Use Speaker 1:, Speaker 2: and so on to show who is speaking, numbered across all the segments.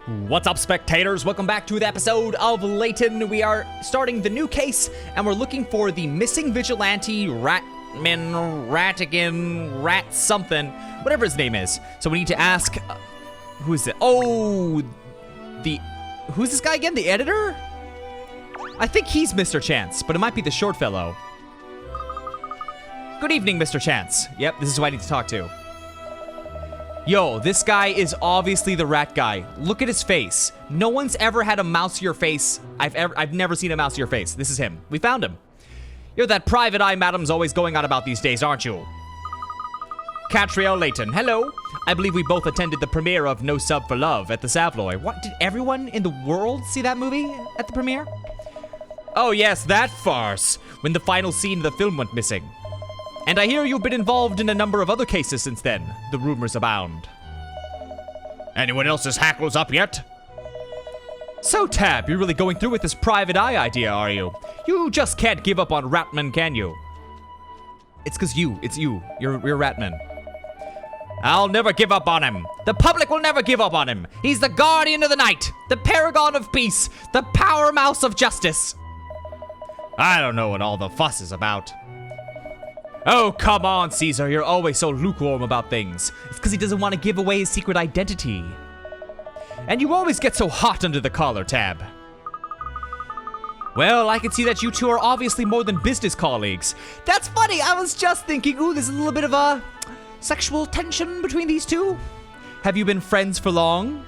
Speaker 1: What's up, spectators? Welcome back to the episode of Layton. We are starting the new case, and we're looking for the missing vigilante Ratman, Rat something, whatever his name is. So we need to ask, who is it? Oh, who's this guy again? The editor? I think he's Mr. Chance, but it might be the short fellow. Good evening, Mr. Chance. Yep, this is who I need to talk to. Yo, this guy is obviously the rat guy. Look at his face. No one's ever had a mouseier face. I've never seen a mouseier face. This is him. We found him. You're that private eye madam's always going on about these days, aren't you? Katrielle Layton. Hello. I believe we both attended the premiere of No Sub for Love at the Savoy. What, did everyone in the world see that movie at the premiere? Oh yes, that farce. When the final scene of the film went missing. And I hear you've been involved in a number of other cases since then. The rumors abound. Anyone else's hackles up yet? So, Tab, you're really going through with this private eye idea, are you? You just can't give up on Ratman, can you? It's you. You're Ratman. I'll never give up on him. The public will never give up on him. He's the guardian of the night, the paragon of peace, the power mouse of justice. I don't know what all the fuss is about. Oh, come on, Caesar. You're always so lukewarm about things. It's because he doesn't want to give away his secret identity. And you always get so hot under the collar, Tab. Well, I can see that you two are obviously more than business colleagues. That's funny. I was just thinking, ooh, there's a little bit of a sexual tension between these two. Have you been friends for long?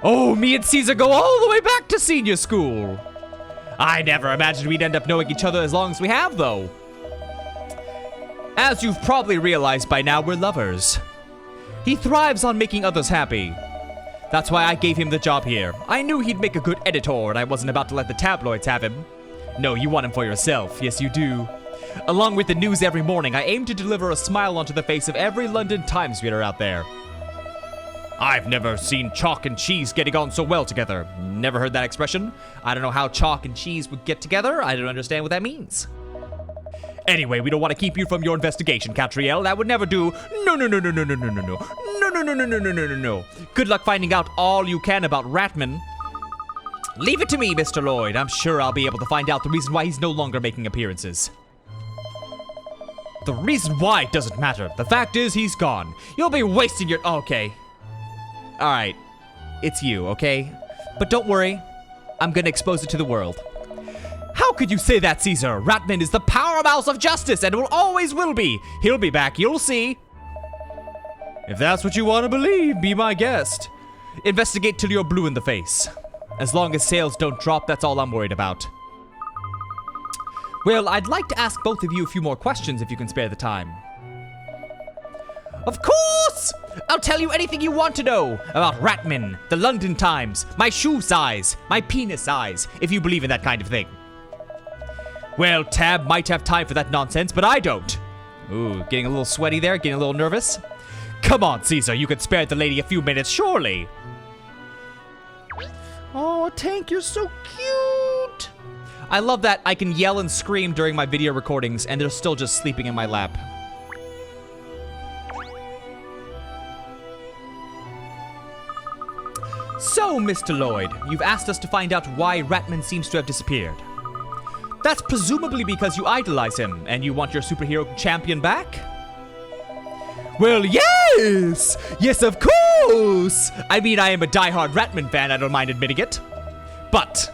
Speaker 1: Oh, me and Caesar go all the way back to senior school. I never imagined we'd end up knowing each other as long as we have, though. As you've probably realized by now, we're lovers. He thrives on making others happy. That's why I gave him the job here. I knew he'd make a good editor, and I wasn't about to let the tabloids have him. No, you want him for yourself. Yes, you do. Along with the news every morning, I aim to deliver a smile onto the face of every London Times reader out there. I've never seen chalk and cheese getting on so well together. Never heard that expression. I don't know how chalk and cheese would get together. I don't understand what that means. Anyway, we don't want to keep you from your investigation, Katrielle. That would never do. No. Good luck finding out all you can about Ratman. Leave it to me, Mr. Lloyd. I'm sure I'll be able to find out the reason why he's no longer making appearances. The reason why doesn't matter. The fact is, he's gone. You'll be wasting your... Okay. Alright. It's you, okay? But don't worry. I'm gonna expose it to the world. How could you say that, Caesar? Ratman is the powerhouse of justice and always will be. He'll be back, you'll see. If that's what you want to believe, be my guest. Investigate till you're blue in the face. As long as sales don't drop, that's all I'm worried about. Well, I'd like to ask both of you a few more questions if you can spare the time. Of course! I'll tell you anything you want to know about Ratman, the London Times, my shoe size, my penis size, if you believe in that kind of thing. Well, Tab might have time for that nonsense, but I don't. Ooh, getting a little sweaty there, getting a little nervous. Come on, Caesar, you could spare the lady a few minutes, surely. Oh, Tank, you're so cute. I love that I can yell and scream during my video recordings, and they're still just sleeping in my lap. So, Mr. Lloyd, you've asked us to find out why Ratman seems to have disappeared. That's presumably because you idolize him, and you want your superhero champion back? Well, yes! Yes, of course! I mean, I am a diehard Ratman fan, I don't mind admitting it. But,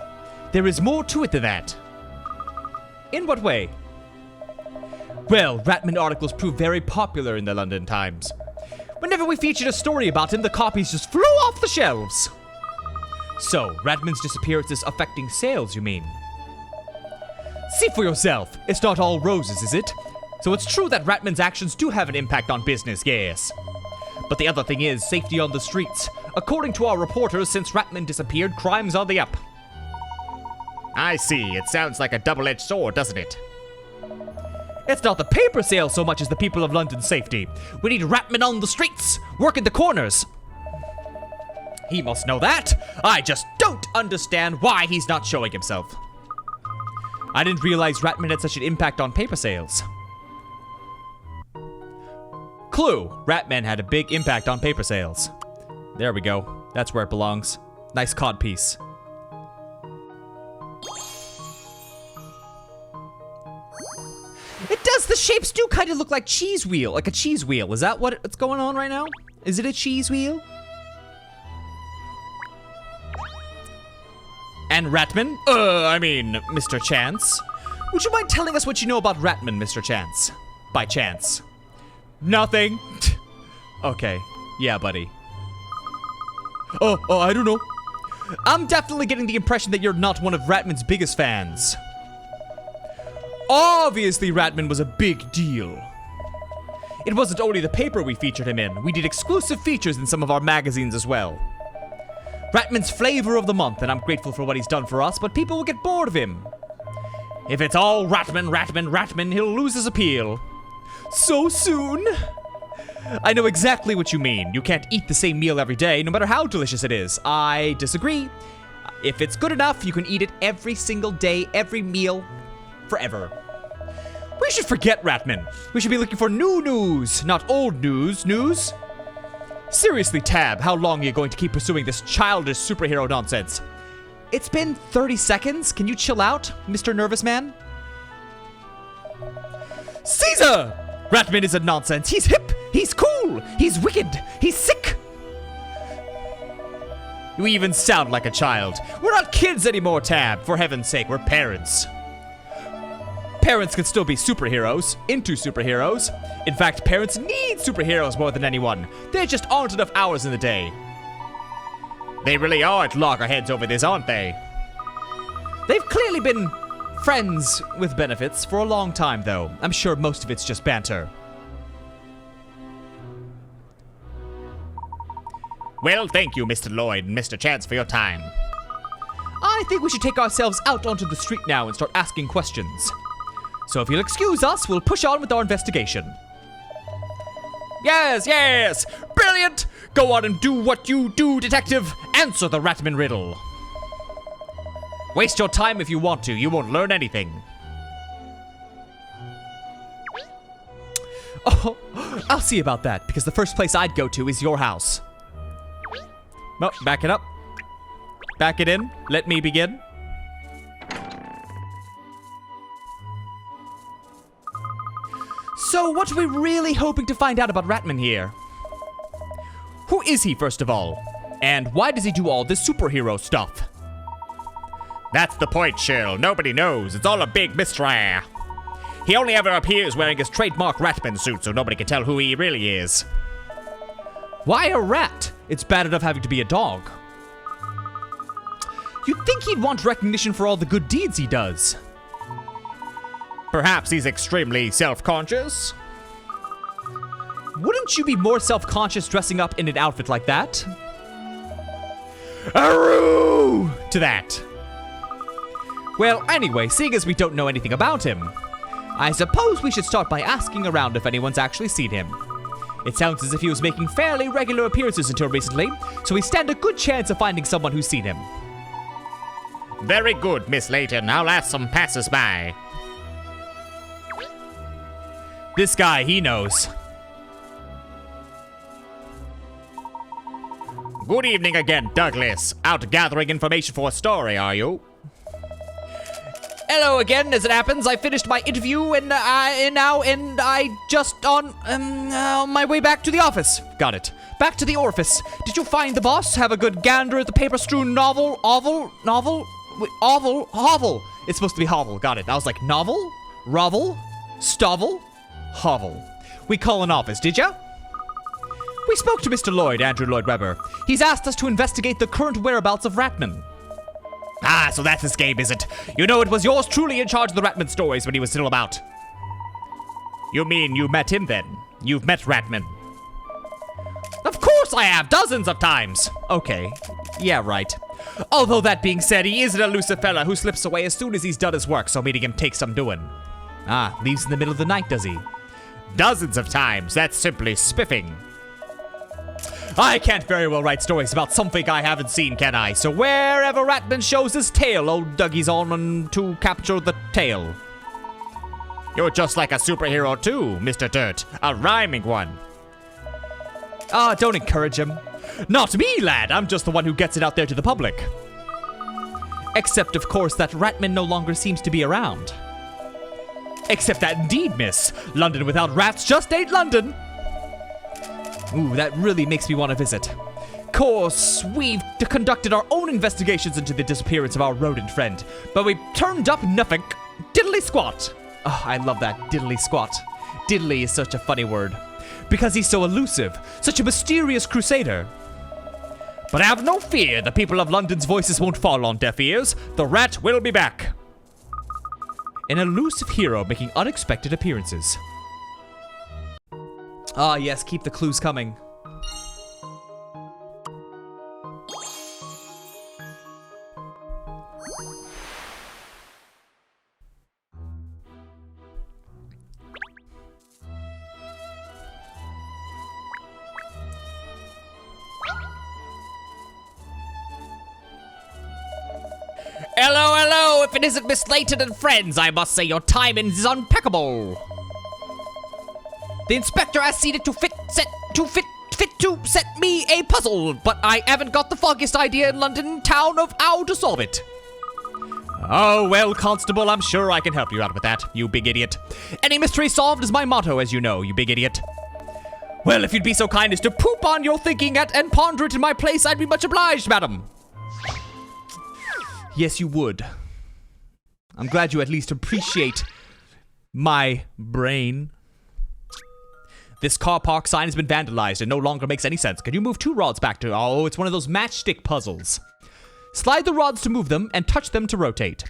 Speaker 1: there is more to it than that. In what way? Well, Ratman articles prove very popular in the London Times. Whenever we featured a story about him, the copies just flew off the shelves. So, Ratman's disappearance is affecting sales, you mean? See for yourself. It's not all roses, is it? So it's true that Ratman's actions do have an impact on business, yes. But the other thing is safety on the streets. According to our reporters, since Ratman disappeared, crime's on the up. I see. It sounds like a double-edged sword, doesn't it? It's not the paper sales so much as the people of London's safety. We need Ratman on the streets, working the corners. He must know that. I just don't understand why he's not showing himself. I didn't realize Ratman had such an impact on paper sales. Clue, Ratman had a big impact on paper sales. There we go. That's where it belongs. Nice cod piece. It does. The shapes do kind of look like cheese wheel, like a cheese wheel. Is that what's going on right now? Is it a cheese wheel? And Ratman? Mr. Chance. Would you mind telling us what you know about Ratman, Mr. Chance? By chance. Nothing. Okay. Yeah, buddy. Oh, I don't know. I'm definitely getting the impression that you're not one of Ratman's biggest fans. Obviously, Ratman was a big deal. It wasn't only the paper we featured him in. We did exclusive features in some of our magazines as well. Ratman's flavor of the month, and I'm grateful for what he's done for us, but people will get bored of him. If it's all Ratman, he'll lose his appeal. So soon? I know exactly what you mean. You can't eat the same meal every day, no matter how delicious it is. I disagree. If it's good enough, you can eat it every single day, every meal, forever. We should forget Ratman. We should be looking for new news, not old news. Seriously, Tab, how long are you going to keep pursuing this childish superhero nonsense? It's been 30 seconds. Can you chill out, Mr. Nervous Man? Caesar! Ratman isn't nonsense. He's hip. He's cool. He's wicked. He's sick. You even sound like a child. We're not kids anymore, Tab. For heaven's sake, we're parents. Parents can still be superheroes, into superheroes. In fact, parents need superheroes more than anyone. There just aren't enough hours in the day. They really are at loggerheads over this, aren't they? They've clearly been friends with benefits for a long time, though. I'm sure most of it's just banter. Well, thank you, Mr. Lloyd and Mr. Chance, for your time. I think we should take ourselves out onto the street now and start asking questions. So if you'll excuse us, we'll push on with our investigation. Yes! Brilliant! Go on and do what you do, detective. Answer the Ratman riddle. Waste your time if you want to. You won't learn anything. Oh, I'll see about that, because the first place I'd go to is your house. Oh, back it up. Back it in. Let me begin. So, what are we really hoping to find out about Ratman here? Who is he, first of all? And why does he do all this superhero stuff? That's the point, Sherl. Nobody knows. It's all a big mystery. He only ever appears wearing his trademark Ratman suit, so nobody can tell who he really is. Why a rat? It's bad enough having to be a dog. You'd think he'd want recognition for all the good deeds he does. Perhaps he's extremely self-conscious? Wouldn't you be more self-conscious dressing up in an outfit like that? Aroo! To that. Well, anyway, seeing as we don't know anything about him, I suppose we should start by asking around if anyone's actually seen him. It sounds as if he was making fairly regular appearances until recently, so we stand a good chance of finding someone who's seen him. Very good, Miss Layton. I'll ask some passers-by. This guy, he knows. Good evening again, Douglas. Out gathering information for a story, are you? Hello again. As it happens, I finished my interview and I just on my way back to the office. Got it. Back to the orifice. Did you find the boss? Have a good gander at the paper-strewn hovel? It's supposed to be hovel. Got it. I was like, novel? Rovel? Stovel? Hovel. We call an office, did ya? We spoke to Mr. Lloyd, Andrew Lloyd Webber. He's asked us to investigate the current whereabouts of Ratman. Ah, so that's his game, is it? You know, it was yours truly in charge of the Ratman stories when he was still about. You mean you met him then? You've met Ratman? Of course I have, dozens of times. Okay, yeah, right. Although that being said, he is an elusive fella who slips away as soon as he's done his work, so meeting him takes some doing. Ah, leaves in the middle of the night, does he? Dozens of times, that's simply spiffing. I can't very well write stories about something I haven't seen, can I? So wherever Ratman shows his tail, old Dougie's on to capture the tail. You're just like a superhero too, Mr. Dirt. A rhyming one. Ah, don't encourage him. Not me, lad. I'm just the one who gets it out there to the public. Except, of course, that Ratman no longer seems to be around. Except that indeed, miss. London without rats just ain't London. Ooh, that really makes me want to visit. Course, we've conducted our own investigations into the disappearance of our rodent friend, but we turned up nothing. Diddly squat. Oh, I love that, diddly squat. Diddly is such a funny word. Because he's so elusive, such a mysterious crusader. But have no fear, the people of London's voices won't fall on deaf ears. The rat will be back. An elusive hero making unexpected appearances. Ah, yes, keep the clues coming. Hello, hello! If it isn't Miss Layton and friends, I must say your timing is impeccable. The inspector has seen it to set me a puzzle, but I haven't got the foggiest idea in London town of how to solve it. Oh, well, Constable, I'm sure I can help you out with that, you big idiot. Any mystery solved is my motto, as you know, you big idiot. Well, if you'd be so kind as to poop on your thinking and ponder it in my place, I'd be much obliged, madam. Yes, you would. I'm glad you at least appreciate my brain. This car park sign has been vandalized and no longer makes any sense. Can you move 2 rods back to... Oh, it's one of those matchstick puzzles. Slide the rods to move them and touch them to rotate.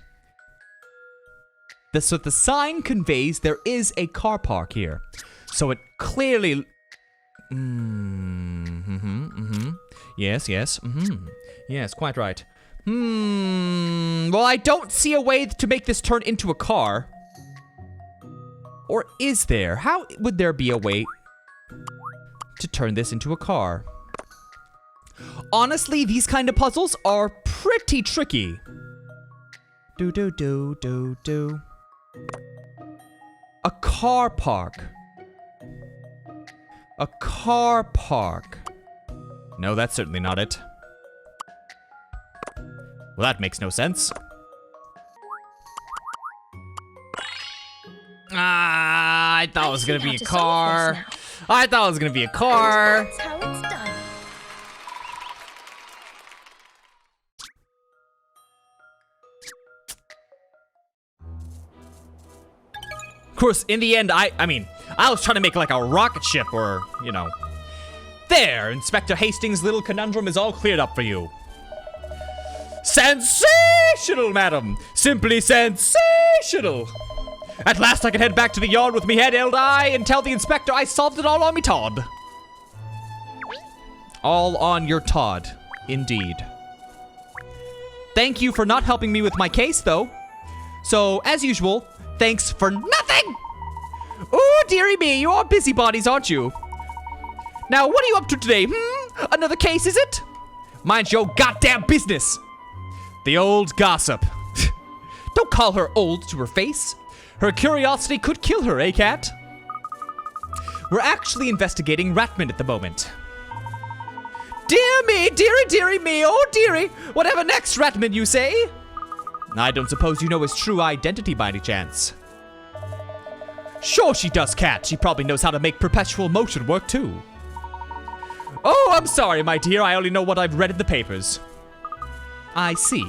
Speaker 1: So the sign conveys there is a car park here. So it clearly... Yes, yes. Yes, quite right. Well, I don't see a way to make this turn into a car. Or is there? How would there be a way to turn this into a car? Honestly, these kind of puzzles are pretty tricky. Do. A car park. A car park. No, that's certainly not it. Well, that makes no sense. I thought it was gonna be a car. I thought it was gonna be a car.
Speaker 2: That's how it's done.
Speaker 1: Of course, in the end, I mean, I was trying to make like a rocket ship or, you know. There, Inspector Hastings' little conundrum is all cleared up for you. Sensational, madam! Simply sensational! At last I can head back to the yard with me head held high and tell the inspector I solved it all on me Todd. All on your Todd, indeed. Thank you for not helping me with my case, though. So, as usual, thanks for nothing! Ooh, dearie me, you are busybodies, aren't you? Now, what are you up to today, Another case, is it? Mind your goddamn business! The old gossip. Don't call her old to her face. Her curiosity could kill her, eh, cat? We're actually investigating Ratman at the moment. Dear me, dearie me, oh dearie. Whatever next, Ratman, you say? I don't suppose you know his true identity by any chance. Sure she does, cat. She probably knows how to make perpetual motion work, too. Oh, I'm sorry, my dear. I only know what I've read in the papers. I see.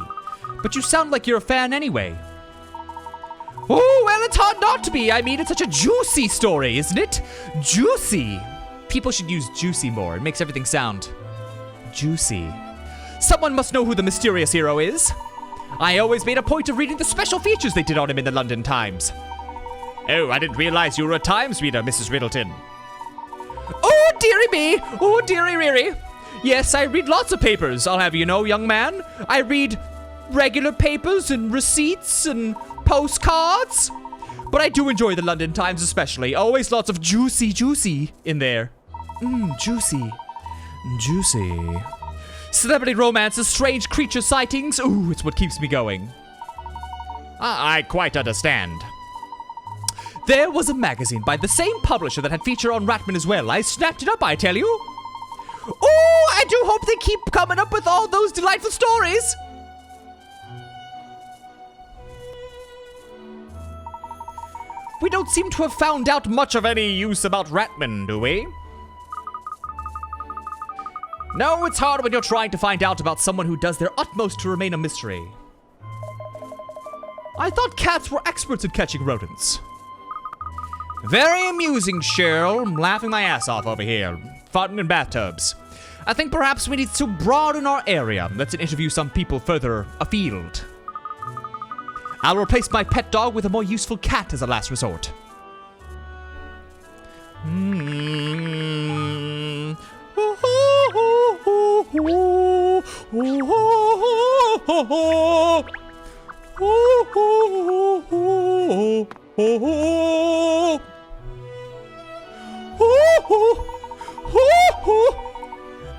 Speaker 1: But you sound like you're a fan anyway. Oh, well, it's hard not to be. I mean, it's such a juicy story, isn't it? Juicy. People should use juicy more. It makes everything sound juicy. Someone must know who the mysterious hero is. I always made a point of reading the special features they did on him in the London Times. Oh, I didn't realize you were a Times reader, Mrs. Riddleton. Oh, dearie me. Oh, dearie rearie. Yes, I read lots of papers, I'll have you know, young man. I read regular papers and receipts and postcards. But I do enjoy the London Times especially. Always lots of juicy in there. Juicy. Celebrity romances, strange creature sightings. Ooh, it's what keeps me going. I quite understand. There was a magazine by the same publisher that had featured on Ratman as well. I snapped it up, I tell you. Oh, I do hope they keep coming up with all those delightful stories. We don't seem to have found out much of any use about Ratman, do we? No, it's hard when you're trying to find out about someone who does their utmost to remain a mystery. I thought cats were experts at catching rodents. Very amusing, Sherl. I'm laughing my ass off over here. Farting in bathtubs. I think perhaps we need to broaden our area. Let's interview some people further afield. I'll replace my pet dog with a more useful cat as a last resort.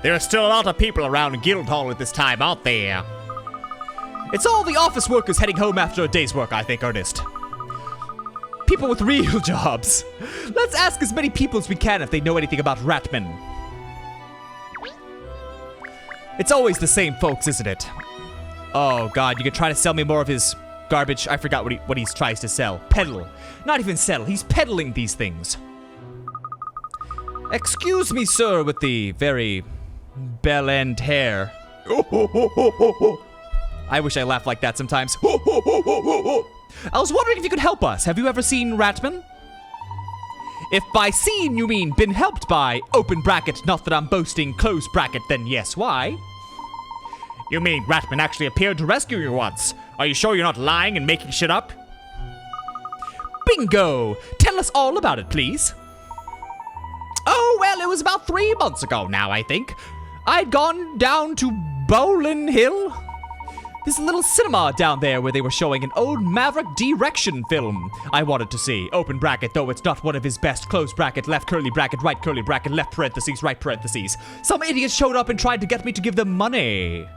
Speaker 1: There are still a lot of people around Guildhall at this time, aren't there? It's all the office workers heading home after a day's work, I think, Ernest. People with real jobs. Let's ask as many people as we can if they know anything about Ratman. It's always the same folks, isn't it? Oh god, you could try to sell me more of his garbage. I forgot what he tries to sell. Peddle. Not even sell, he's peddling these things. Excuse me, sir, with the very bell-end hair. I wish I laughed like that sometimes. I was wondering if you could help us. Have you ever seen Ratman? If by seen you mean been helped by, open bracket, not that I'm boasting, close bracket, then yes, why? You mean Ratman actually appeared to rescue you once? Are you sure you're not lying and making shit up? Bingo! Tell us all about it, please. Oh, well, it was about 3 months ago now, I think. I'd gone down to Bolin Hill. There's a little cinema down there where they were showing an old Maverick Direction film I wanted to see. Open bracket, though it's not one of his best. Close bracket, left curly bracket, right curly bracket, left parentheses, right parentheses. Some idiots showed up and tried to get me to give them money.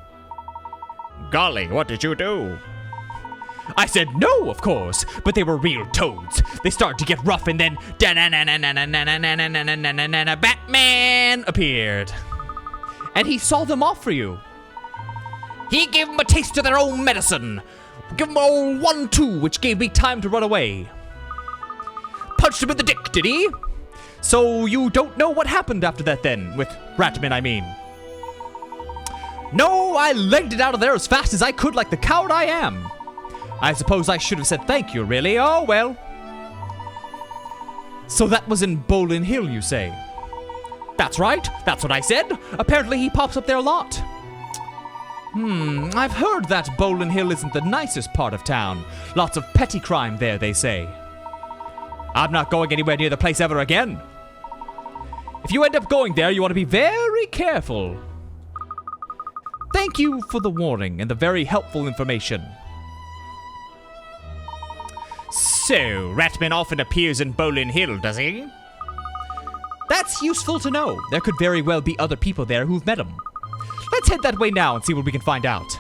Speaker 1: Golly, what did you do? I said no, of course, but they were real toads. They started to get rough and then Batman appeared. And he saw them off for you. He gave them a taste of their own medicine. Give them all 1-2, which gave me time to run away. Punched him in the dick, did he? So you don't know what happened after that then? With Ratman, I mean. No, I legged it out of there as fast as I could like the coward I am. I suppose I should have said thank you, really. Oh, well. So that was in Bolin Hill, you say? That's right. That's what I said. Apparently he pops up there a lot. I've heard that Bolin Hill isn't the nicest part of town. Lots of petty crime there, they say. I'm not going anywhere near the place ever again. If you end up going there, you want to be very careful. Thank you for the warning and the very helpful information. So, Ratman often appears in Bolin Hill, does he? That's useful to know. There could very well be other people there who've met him. Let's head that way now and see what we can find out.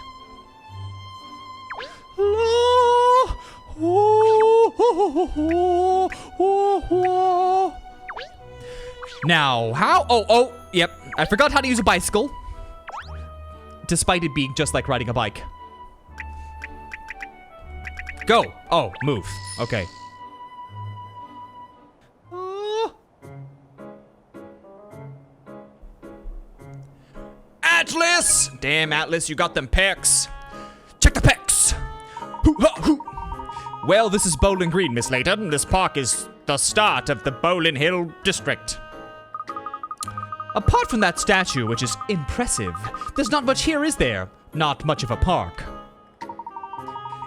Speaker 1: Now, how? Oh, yep. I forgot how to use a bicycle. Despite it being just like riding a bike. Go. Oh, move. Okay. Atlas! Damn, Atlas, you got them pecs. Check the pecs. Well, this is Bolin Green, Miss Layton. This park is the start of the Bolin Hill district. Apart from that statue, which is impressive, there's not much here, is there? Not much of a park.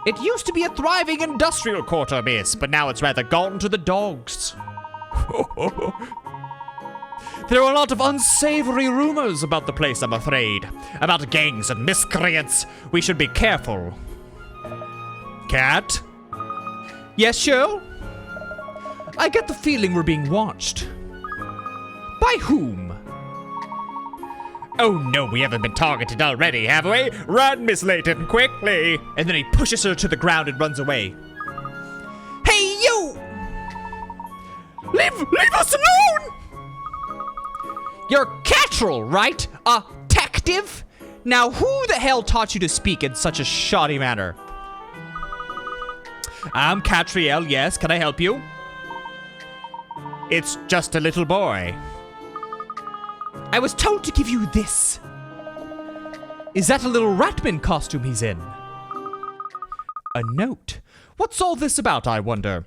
Speaker 1: It used to be a thriving industrial quarter, miss, but now it's rather gone to the dogs. There are a lot of unsavory rumors about the place, I'm afraid. About gangs and miscreants. We should be careful. Cat? Yes, Sherl? I get the feeling we're being watched. By whom? Oh no, we haven't been targeted already, have we? Run, Miss Layton, quickly! And then he pushes her to the ground and runs away. Hey, you! Leave us alone! Your cat natural, right? A detective? Now, who the hell taught you to speak in such a shoddy manner? I'm Katrielle, yes. Can I help you? It's just a little boy. I was told to give you this. Is that a little Ratman costume he's in? A note. What's all this about, I wonder?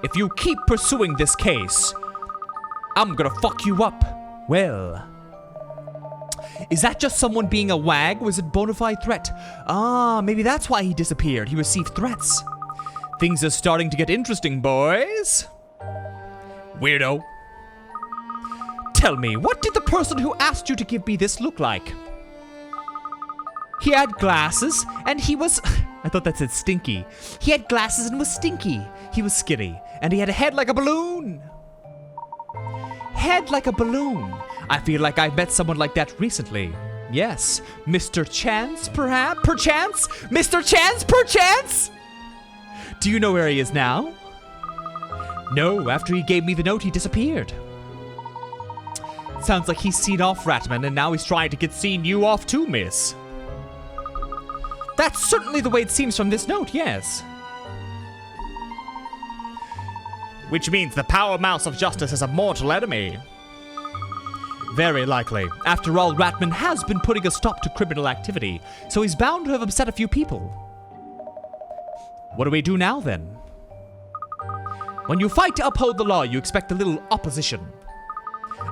Speaker 1: If you keep pursuing this case, I'm gonna fuck you up. Well, is that just someone being a wag? Was it bona fide threat? Ah, maybe that's why he disappeared. He received threats. Things are starting to get interesting, boys. Weirdo. Tell me, what did the person who asked you to give me this look like? He had glasses, and he was... I thought that said stinky. He had glasses and was stinky. He was skinny, and he had a head like a balloon. Head like a balloon. I feel like I've met someone like that recently. Yes, Mr. Chance, perhaps? Perchance? Mr. Chance, perchance? Do you know where he is now? No, after he gave me the note, he disappeared. Sounds like he's seen off Ratman, and now he's trying to get seen you off too, miss. That's certainly the way it seems from this note, yes. Which means the power mouse of justice is a mortal enemy. Very likely. After all, Ratman has been putting a stop to criminal activity, so he's bound to have upset a few people. What do we do now, then? When you fight to uphold the law, you expect a little opposition.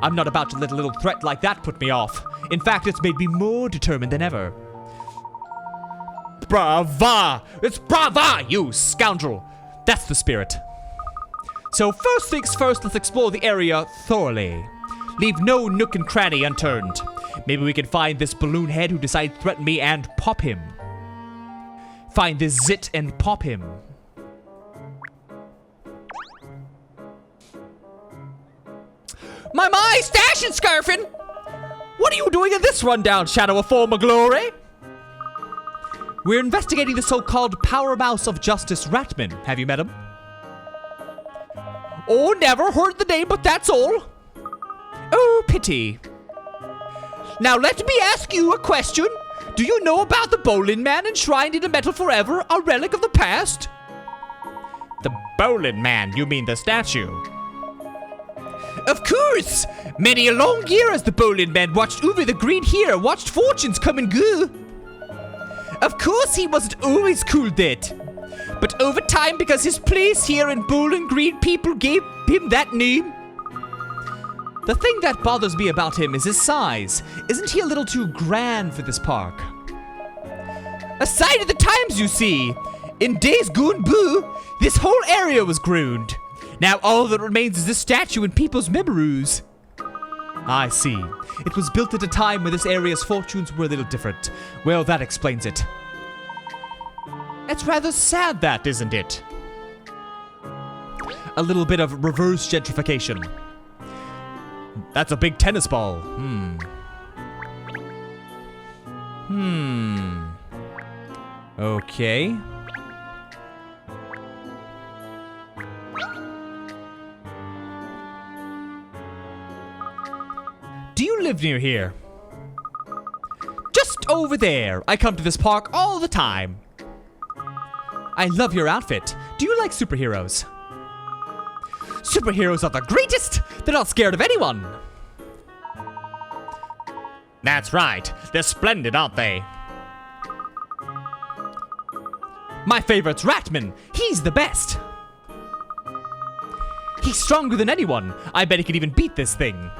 Speaker 1: I'm not about to let a little threat like that put me off. In fact, it's made me more determined than ever. Brava! It's brava, you scoundrel! That's the spirit. So first things first, let's explore the area thoroughly. Leave no nook and cranny unturned. Maybe we can find this balloon head who decided to threaten me and pop him. Find this zit and pop him. My, stash and scarfing! What are you doing in this rundown, shadow of former glory? We're investigating the so-called power mouse of justice, Ratman. Have you met him? Oh, never heard the name, but that's all. Oh, pity. Now let me ask you a question. Do you know about the Bolin man enshrined in a metal forever, a relic of the past? The Bolin man? You mean the statue? Of course! Many a long year as the Bolin man watched over the green here, watched fortunes come and go. Of course he wasn't always cool that. But over time, because his place here in Bolin Green, people gave him that name. The thing that bothers me about him is his size. Isn't he a little too grand for this park? A sign of the times, you see. In days gone by, this whole area was groomed. Now all that remains is this statue and people's memories. I see. It was built at a time when this area's fortunes were a little different. Well, that explains it. It's rather sad that, isn't it? A little bit of reverse gentrification. That's a big tennis ball. Okay. Do you live near here? Just over there. I come to this park all the time. I love your outfit. Do you like superheroes? Superheroes are the greatest! They're not scared of anyone! That's right. They're splendid, aren't they? My favorite's Ratman. He's the best. He's stronger than anyone. I bet he could even beat this thing.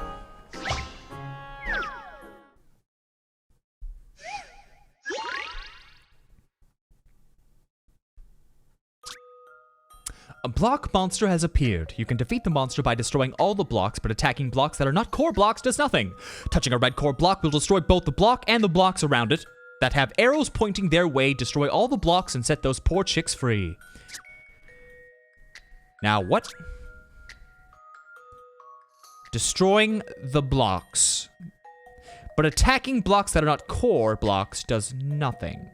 Speaker 1: A block monster has appeared. You can defeat the monster by destroying all the blocks, but attacking blocks that are not core blocks does nothing. Touching a red core block will destroy both the block and the blocks around it that have arrows pointing their way. Destroy all the blocks and set those poor chicks free. Now what? Destroying the blocks. But attacking blocks that are not core blocks does nothing.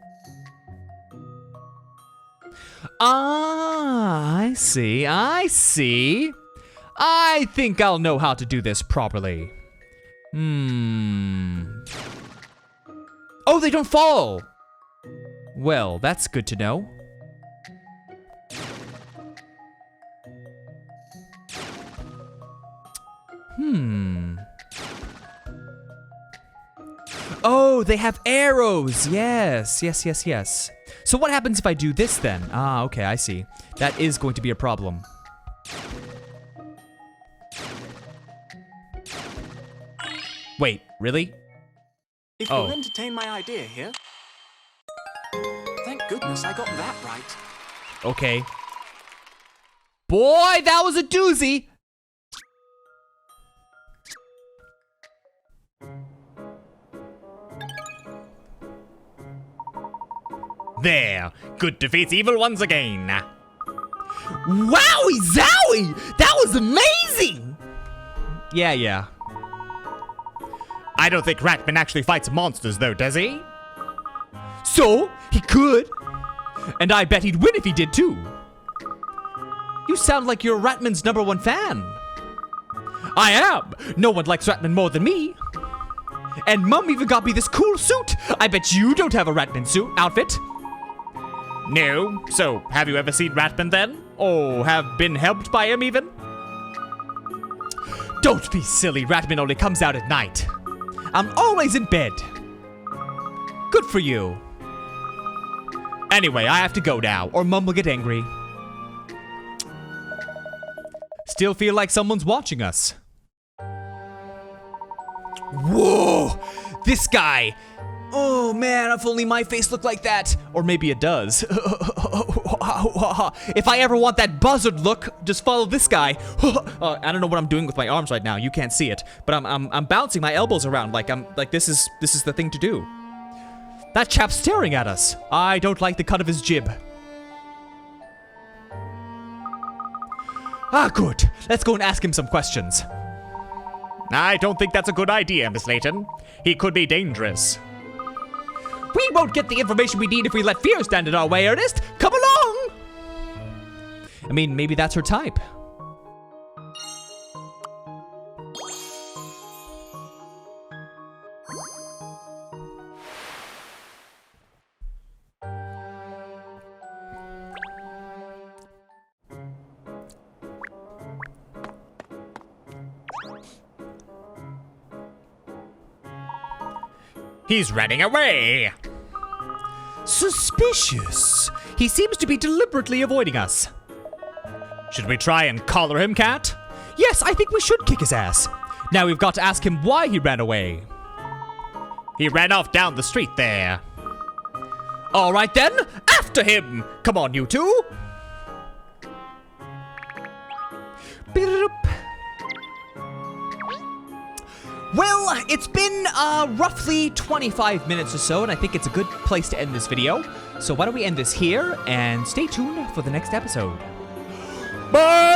Speaker 1: Ah, I see, I see. I think I'll know how to do this properly. Oh, they don't fall! Well, that's good to know. Oh, they have arrows! Yes. So what happens if I do this then? Ah, okay, I see. That is going to be a problem. Wait, really?
Speaker 2: If you'll entertain my idea here. Thank goodness I got that right.
Speaker 1: Okay. Boy, that was a doozy!
Speaker 3: There, good defeats evil once again.
Speaker 1: Wowie zowie! That was amazing! Yeah.
Speaker 3: I don't think Ratman actually fights monsters though, does he?
Speaker 1: So, he could. And I bet he'd win if he did too. You sound like you're Ratman's #1 fan. I am! No one likes Ratman more than me. And Mum even got me this cool suit. I bet you don't have a Ratman suit outfit.
Speaker 3: No. So, have you ever seen Ratman then? Or have been helped by him even?
Speaker 1: Don't be silly, Ratman only comes out at night. I'm always in bed. Good for you. Anyway, I have to go now, or Mum will get angry. Still feel like someone's watching us. Whoa! This guy! Oh man, if only my face looked like that. Or maybe it does. If I ever want that buzzard look, just follow this guy. I don't know what I'm doing with my arms right now. You can't see it, but I'm bouncing my elbows around like this is the thing to do. That chap's staring at us. I don't like the cut of his jib. Ah, good. Let's go and ask him some questions.
Speaker 3: I don't think that's a good idea, Miss Layton. He could be dangerous.
Speaker 1: We won't get the information we need if we let fear stand in our way, Ernest. Come along! I mean, maybe that's her type.
Speaker 3: He's running away.
Speaker 1: Suspicious. He seems to be deliberately avoiding us.
Speaker 3: Should we try and collar him, Cat?
Speaker 1: Yes, I think we should kick his ass. Now we've got to ask him why he ran away.
Speaker 3: He ran off down the street there.
Speaker 1: All right then, after him. Come on, you two. Well, it's been roughly 25 minutes or so, and I think it's a good place to end this video. So why don't we end this here, and stay tuned for the next episode.
Speaker 3: Bye!